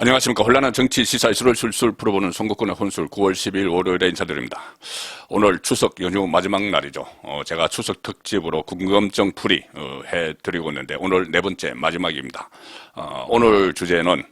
안녕하십니까. 혼란한 정치 시사 이슈를 술술 풀어보는 송국군의 혼술 9월 10일 월요일에 인사드립니다. 오늘 추석 연휴 마지막 날이죠. 제가 추석 특집으로 궁금증 풀이 해드리고 있는데 오늘 네 번째 마지막입니다. 오늘 주제는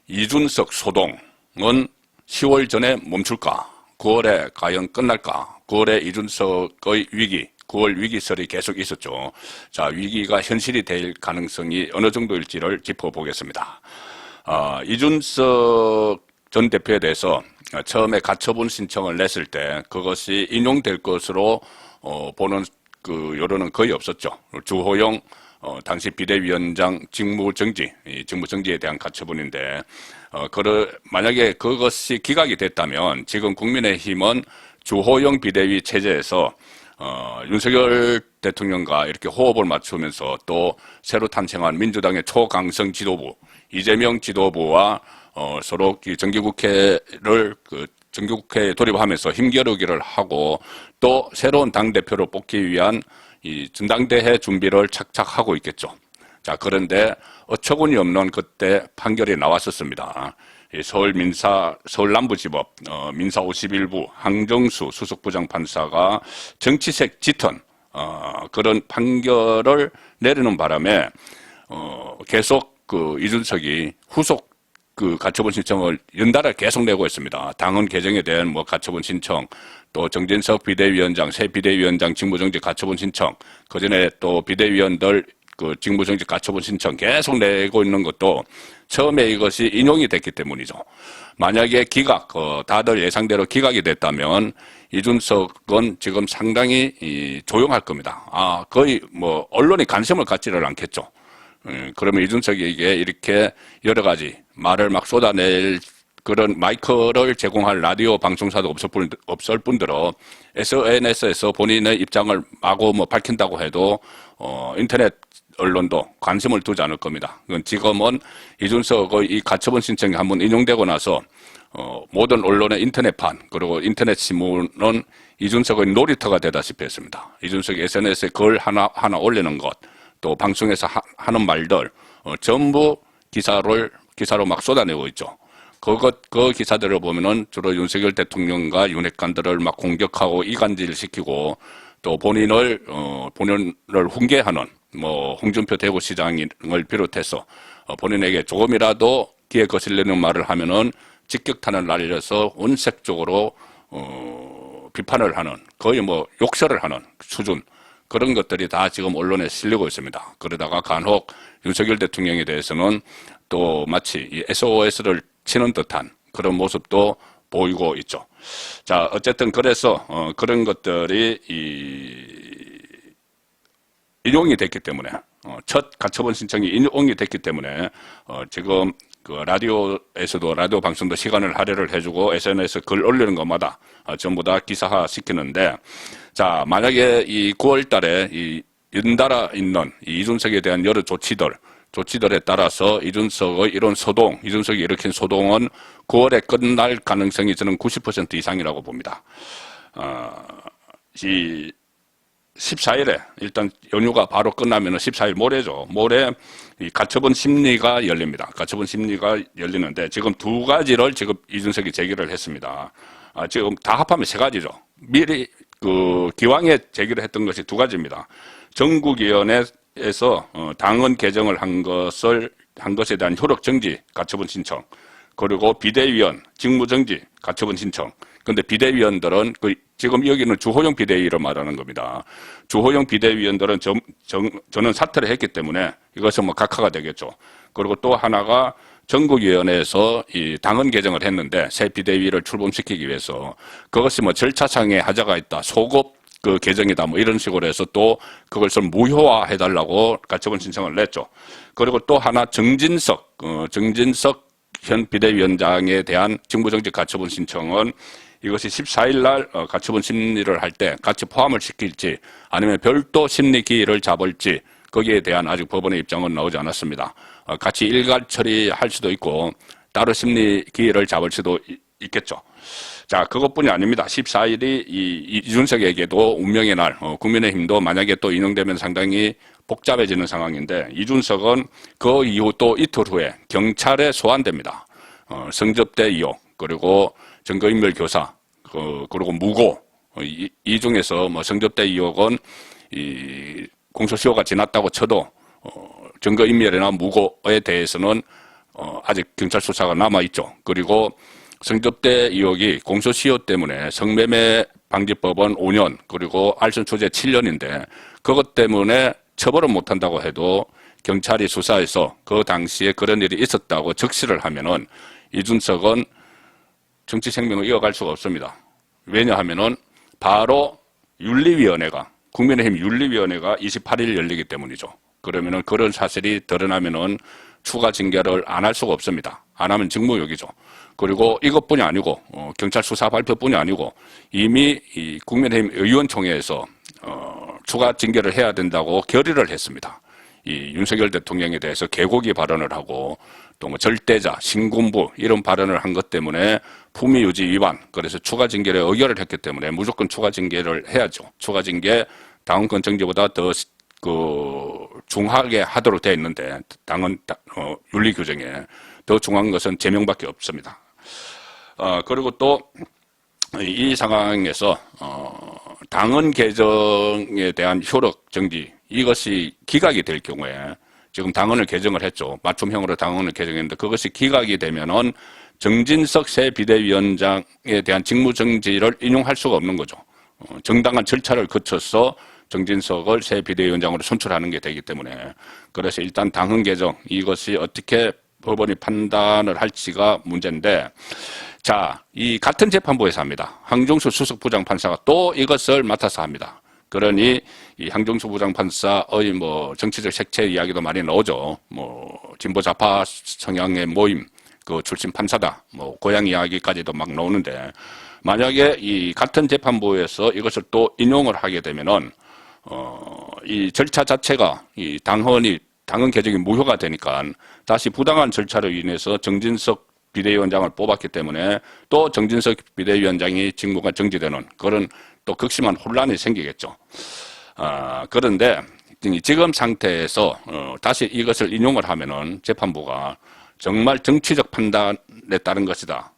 이준석 소동은 10월 전에 멈출까? 9월에 과연 끝날까? 9월에 이준석의 위기, 9월 위기설이 계속 있었죠. 자, 위기가 현실이 될 가능성이 어느 정도일지를 짚어보겠습니다. 이준석 전 대표에 대해서 처음에 가처분 신청을 냈을 때 그것이 인용될 것으로 보는 그 여론은 거의 없었죠. 주호영 당시 비대위원장 직무정지에 대한 가처분인데 만약에 그것이 기각이 됐다면 지금 국민의힘은 주호영 비대위 체제에서 윤석열 대통령과 이렇게 호흡을 맞추면서 또 새로 탄생한 민주당의 초강성 지도부 이재명 지도부와 서로 정기국회에 돌입하면서 힘겨루기를 하고 또 새로운 당대표를 뽑기 위한 이 전당대회 준비를 착착 하고 있겠죠. 자, 그런데 어처구니 없는 그때 판결이 나왔었습니다. 서울 남부지법 민사 51부 항정수 수석부장판사가 정치색 짙은 그런 판결을 내리는 바람에 계속 이준석이 후속 가처분 신청을 연달아 계속 내고 있습니다. 당헌 개정에 대한 가처분 신청, 또 정진석 비대위원장, 새 비대위원장 직무정지 가처분 신청, 그 전에 또 비대위원들 직무정지 가처분 신청 계속 내고 있는 것도 처음에 이것이 인용이 됐기 때문이죠. 만약에 다들 예상대로 기각이 됐다면 이준석은 지금 상당히 조용할 겁니다. 거의 언론이 관심을 갖지를 않겠죠. 그러면 이준석에게 이렇게 여러 가지 말을 막 쏟아낼 그런 마이크를 제공할 라디오 방송사도 없을 뿐더러 SNS에서 본인의 입장을 마구 밝힌다고 해도 인터넷 언론도 관심을 두지 않을 겁니다. 지금은 이준석의 이 가처분 신청이 한번 인용되고 나서 모든 언론의 인터넷판 그리고 인터넷 신문은 이준석의 놀이터가 되다시피 했습니다. 이준석이 SNS에 글 하나 올리는 것, 또 방송에서 하는 말들 전부 기사로 막 쏟아내고 있죠. 그 기사들을 보면은 주로 윤석열 대통령과 윤핵관들을 막 공격하고 이간질시키고 또 본인을 훈계하는 홍준표 대구시장을 비롯해서 본인에게 조금이라도 기에 거슬리는 말을 하면은 직격탄을 날려서 원색적으로 비판을 하는 거의 욕설을 하는 수준. 그런 것들이 다 지금 언론에 실리고 있습니다. 그러다가 간혹 윤석열 대통령에 대해서는 또 마치 이 SOS를 치는 듯한 그런 모습도 보이고 있죠. 자, 어쨌든 그래서 그런 것들이 인용이 됐기 때문에 첫 가처분 신청이 인용이 됐기 때문에 지금 라디오에서도 라디오 방송도 시간을 할애를 해주고 SNS 글 올리는 것마다 전부 다 기사화 시키는데, 자, 만약에 이 9월 달에 이 연달아 있는 이준석에 대한 여러 조치들에 따라서 이준석이 일으킨 소동은 9월에 끝날 가능성이 저는 90% 이상이라고 봅니다. 14일에 일단 연휴가 바로 끝나면 14일 모레죠. 모레 이 가처분 심리가 열립니다. 가처분 심리가 열리는데 지금 두 가지를 지금 이준석이 제기를 했습니다. 지금 다 합하면 세 가지죠. 미리 기왕에 제기를 했던 것이 두 가지입니다. 전국위원회에서 당헌 개정을 한 것에 대한 효력 정지 가처분 신청, 그리고 비대위원 직무정지 가처분 신청. 근데 비대위원들은 지금 여기는 주호영 비대위를 말하는 겁니다. 주호영 비대위원들은 저는 사퇴를 했기 때문에 이것은 각하가 되겠죠. 그리고 또 하나가 전국위원회에서 이 당헌 개정을 했는데 새 비대위를 출범시키기 위해서 그것이 절차상의 하자가 있다. 소급 개정이다. 이런 식으로 해서 또 그것을 무효화해달라고 가처분 신청을 냈죠. 그리고 또 하나 정진석 현 비대위원장에 대한 직무정지 가처분 신청은 이것이 14일 날 가처분 심리를 할 때 같이 포함을 시킬지 아니면 별도 심리 기일을 잡을지 거기에 대한 아직 법원의 입장은 나오지 않았습니다. 같이 일괄 처리할 수도 있고 따로 심리 기일을 잡을 수도 있겠죠. 자, 그것뿐이 아닙니다. 14일이 이준석에게도 운명의 날, 국민의힘도 만약에 또 인용되면 상당히 복잡해지는 상황인데 이준석은 그 이후 또 이틀 후에 경찰에 소환됩니다. 성접대 의혹, 그리고 증거인멸 교사, 그리고 무고, 이 중에서 뭐 성접대 의혹은 이 공소시효가 지났다고 쳐도 증거인멸이나 무고에 대해서는 아직 경찰 수사가 남아있죠. 그리고 성접대 의혹이 공소시효 때문에 성매매 방지법은 5년, 그리고 알선초제 7년인데 그것 때문에 처벌은 못한다고 해도 경찰이 수사해서 그 당시에 그런 일이 있었다고 적시를 하면은 이준석은 정치 생명을 이어갈 수가 없습니다. 왜냐하면은 바로 윤리위원회가, 국민의힘 윤리위원회가 28일 열리기 때문이죠. 그러면은 그런 사실이 드러나면은 추가 징계를 안 할 수가 없습니다. 안 하면 직무유기죠. 그리고 이것뿐이 아니고 경찰 수사 발표뿐이 아니고 이미 이 국민의힘 의원총회에서 추가 징계를 해야 된다고 결의를 했습니다. 이 윤석열 대통령에 대해서 개고기 발언을 하고 또 뭐 절대자, 신군부 이런 발언을 한 것 때문에 품위유지 위반, 그래서 추가 징계를 의결을 했기 때문에 무조건 추가 징계를 해야죠. 추가 징계 당원권 정지보다 더 중하게 하도록 되어 있는데 당원 윤리 규정에 더 중요한 것은 제명밖에 없습니다. 그리고 또 이 상황에서 당헌 개정에 대한 효력 정지, 이것이 기각이 될 경우에 지금 당헌을 개정을 했죠. 맞춤형으로 당헌을 개정했는데 그것이 기각이 되면은 정진석 새 비대위원장에 대한 직무정지를 인용할 수가 없는 거죠. 정당한 절차를 거쳐서 정진석을 새 비대위원장으로 선출하는 게 되기 때문에, 그래서 일단 당헌 개정, 이것이 어떻게 법원이 판단을 할지가 문제인데, 자, 이 같은 재판부에서 합니다. 황종수 수석부장판사가 또 이것을 맡아서 합니다. 그러니 이 황종수 부장판사의 뭐 정치적 색채 이야기도 많이 나오죠. 뭐 진보 좌파 성향의 모임 그 출신 판사다, 뭐 고향 이야기까지도 막 나오는데, 만약에 이 같은 재판부에서 이것을 또 인용을 하게 되면은 이 절차 자체가 이 당헌 개정이 무효가 되니까 다시 부당한 절차로 인해서 정진석 비대위원장을 뽑았기 때문에 또 정진석 비대위원장이 직무가 정지되는 그런 또 극심한 혼란이 생기겠죠. 그런데 지금 상태에서 다시 이것을 인용을 하면은 재판부가 정말 정치적 판단에 따른 것이다,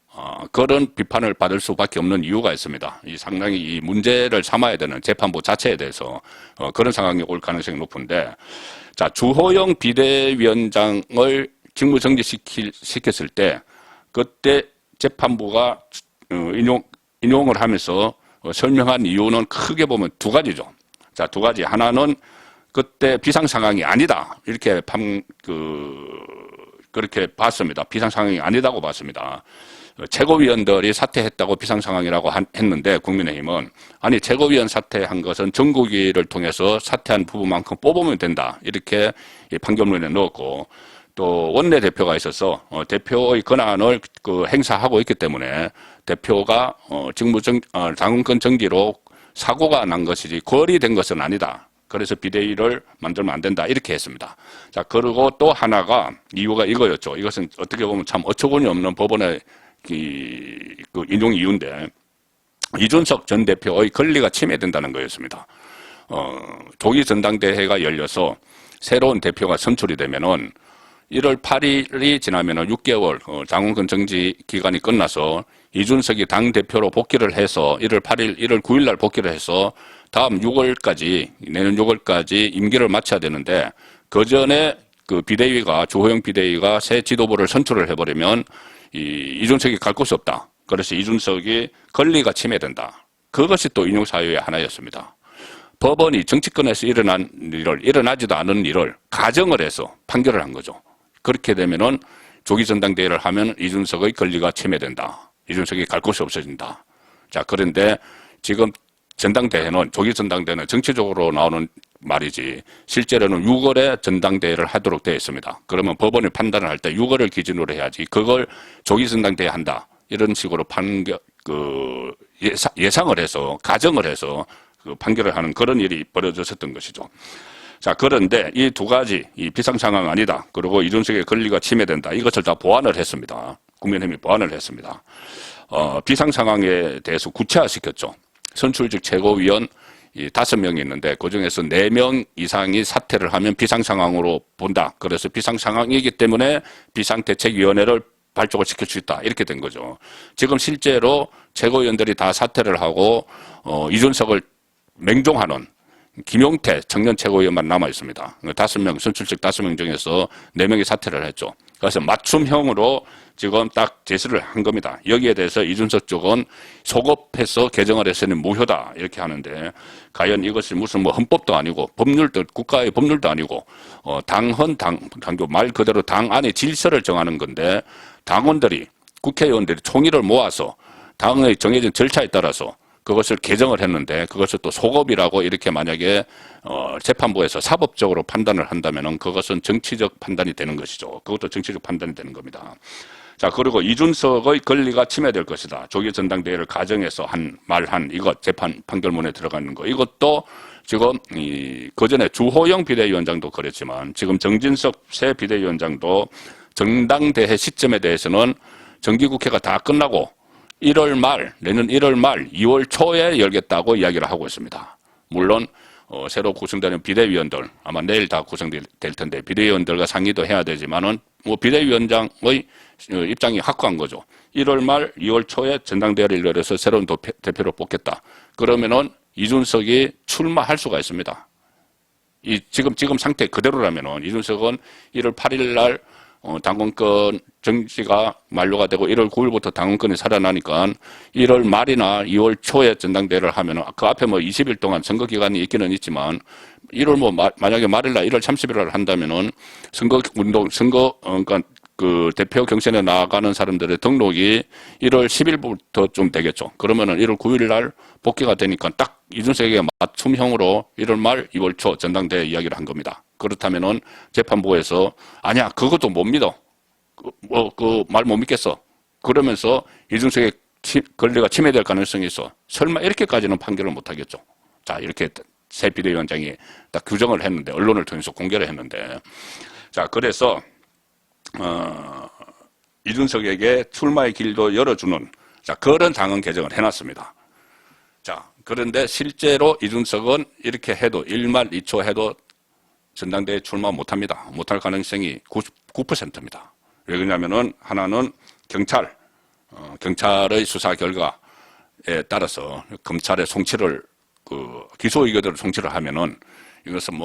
그런 비판을 받을 수밖에 없는 이유가 있습니다. 이 상당히 이 문제를 삼아야 되는 재판부 자체에 대해서 그런 상황이 올 가능성이 높은데, 자, 주호영 비대위원장을 직무정지시켰을 때 그때 재판부가 인용을 하면서 설명한 이유는 크게 보면 두 가지죠. 자, 두 가지. 하나는 그때 비상 상황이 아니다, 이렇게 그렇게 봤습니다. 비상 상황이 아니다고 봤습니다. 최고위원들이 사퇴했다고 비상 상황이라고 했는데 국민의힘은 아니, 최고위원 사퇴한 것은 정국위를 통해서 사퇴한 부분만큼 뽑으면 된다, 이렇게 판결문에 넣었고, 또 원내대표가 있어서 대표의 권한을 행사하고 있기 때문에 대표가 당원권 정지로 사고가 난 것이지 거리된 것은 아니다. 그래서 비대위를 만들면 안 된다, 이렇게 했습니다. 자, 그리고 또 하나가 이유가 이거였죠. 이것은 어떻게 보면 참 어처구니 없는 법원의 인용 이유인데, 이준석 전 대표의 권리가 침해된다는 거였습니다. 조기 전당대회가 열려서 새로운 대표가 선출이 되면은 1월 8일이 지나면은 6개월 당원권 정지 기간이 끝나서 이준석이 당대표로 복귀를 해서 1월 8일, 1월 9일 날 복귀를 해서 다음 6월까지, 내년 6월까지 임기를 마쳐야 되는데, 그 전에 비대위가, 주호영 비대위가 새 지도부를 선출을 해버리면 이준석이 갈 곳이 없다. 그래서 이준석이 권리가 침해된다. 그것이 또 인용 사유의 하나였습니다. 법원이 정치권에서 일어나지도 않은 일을 가정을 해서 판결을 한 거죠. 그렇게 되면은 조기 전당대회를 하면 이준석의 권리가 침해된다, 이준석이 갈 곳이 없어진다. 자, 그런데 지금 조기 전당대회는 정치적으로 나오는 말이지 실제로는 6월에 전당대회를 하도록 되어 있습니다. 그러면 법원이 판단을 할 때 6월을 기준으로 해야지 그걸 조기 전당대회 한다, 이런 식으로 예상을 해서, 가정을 해서 판결을 하는 그런 일이 벌어졌었던 것이죠. 자, 그런데 이 두 가지, 이 비상 상황 아니다, 그리고 이준석의 권리가 침해된다, 이것을 다 보완을 했습니다. 국민의힘이 보완을 했습니다. 비상 상황에 대해서 구체화시켰죠. 선출직 최고위원 5명이 있는데 그중에서 4명 이상이 사퇴를 하면 비상 상황으로 본다. 그래서 비상 상황이기 때문에 비상대책위원회를 발족을 시킬 수 있다. 이렇게 된 거죠. 지금 실제로 최고위원들이 다 사퇴를 하고 이준석을 맹종하는 김용태 청년 최고위원만 남아 있습니다. 5명, 선출직 5명 중에서 4명이 사퇴를 했죠. 그래서 맞춤형으로 지금 딱 제시를 한 겁니다. 여기에 대해서 이준석 쪽은 소급해서 개정을 해서는 무효다 이렇게 하는데, 과연 이것이 무슨 뭐 헌법도 아니고 법률도, 국가의 법률도 아니고 말 그대로 당 안의 질서를 정하는 건데, 당원들이, 국회의원들이 총의를 모아서 당의 정해진 절차에 따라서 그것을 개정을 했는데, 그것을 또 소급이라고 이렇게 만약에 재판부에서 사법적으로 판단을 한다면은 그것은 정치적 판단이 되는 것이죠. 그것도 정치적 판단이 되는 겁니다. 자, 그리고 이준석의 권리가 침해될 것이다. 조기 전당대회를 가정해서 말한 이것, 재판 판결문에 들어가는 거, 이것도 지금 그전에 주호영 비대위원장도 그랬지만 지금 정진석 새 비대위원장도 전당대회 시점에 대해서는 정기국회가 다 끝나고 1월 말, 내년 1월 말, 2월 초에 열겠다고 이야기를 하고 있습니다. 물론 새로 구성되는 비대위원들, 아마 내일 다 구성될 텐데 비대위원들과 상의도 해야 되지만은 뭐 비대위원장의 입장이 확고한 거죠. 1월 말, 2월 초에 전당대회를 열어서 새로운 대표를 뽑겠다. 그러면은 이준석이 출마할 수가 있습니다. 지금 상태 그대로라면은 이준석은 1월 8일 날 당원권 정지가 만료가 되고 1월 9일부터 당원권이 살아나니까 1월 말이나 2월 초에 전당대회를 하면 그 앞에 뭐 20일 동안 선거 기간이 있기는 있지만 1월 만약에 말일날 1월 30일날 한다면은 그러니까 그 대표 경선에 나가는 사람들의 등록이 1월 10일부터 좀 되겠죠. 그러면은 1월 9일 날 복귀가 되니까 딱 이준석에게 맞춤형으로 1월 말 2월 초 전당대회 이야기를 한 겁니다. 그렇다면은 재판부에서 아니야, 그것도 못 믿어. 그 말 못 믿겠어. 그러면서 이준석의 권리가 침해될 가능성이 있어. 설마 이렇게까지는 판결을 못 하겠죠. 자, 이렇게 새 비대위원장이 딱 규정을 했는데, 언론을 통해서 공개를 했는데, 자, 그래서 이준석에게 출마의 길도 열어주는, 자, 그런 당헌 개정을 해놨습니다. 자, 그런데 실제로 이준석은 이렇게 해도 1말 2초 해도 전당대회 출마 못합니다. 못할 가능성이 99%입니다. 왜 그러냐면은 하나는 경찰의 수사 결과에 따라서 검찰의 송치를 기소 의견대로 송치를 하면은 이것은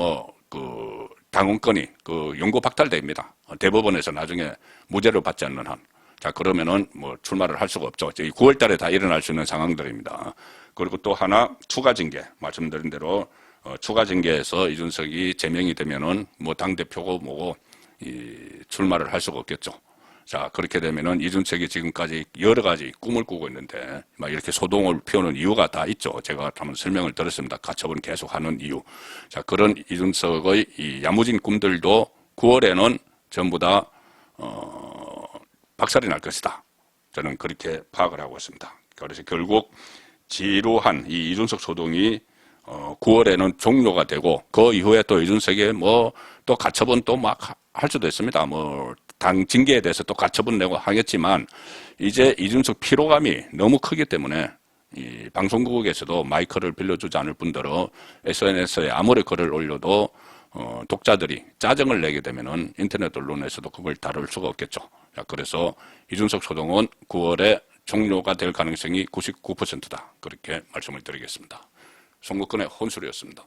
당원권이 영구 박탈됩니다. 대법원에서 나중에 무죄를 받지 않는 한. 자, 그러면은 출마를 할 수가 없죠. 9월 달에 다 일어날 수 있는 상황들입니다. 그리고 또 하나 추가 징계, 말씀드린 대로 추가 징계에서 이준석이 제명이 되면은 당대표고 뭐고 출마를 할 수가 없겠죠. 자, 그렇게 되면은 이준석이 지금까지 여러 가지 꿈을 꾸고 있는데 이렇게 소동을 피우는 이유가 다 있죠. 제가 한번 설명을 드렸습니다. 가처분 계속하는 이유. 자, 그런 이준석의 이 야무진 꿈들도 9월에는 전부 다 박살이 날 것이다. 저는 그렇게 파악을 하고 있습니다. 그래서 결국 지루한 이 이준석 소동이 9월에는 종료가 되고 그 이후에 또 이준석이 또 가처분 또 할 수도 있습니다. 당 징계에 대해서 또 가처분 내고 하겠지만 이제 이준석 피로감이 너무 크기 때문에 이 방송국에서도 마이크를 빌려주지 않을 뿐더러 SNS에 아무리 글을 올려도 독자들이 짜증을 내게 되면은 인터넷 언론에서도 그걸 다룰 수가 없겠죠. 자, 그래서 이준석 소동은 9월에 종료가 될 가능성이 99%다. 그렇게 말씀을 드리겠습니다. 송국근의 혼술이었습니다.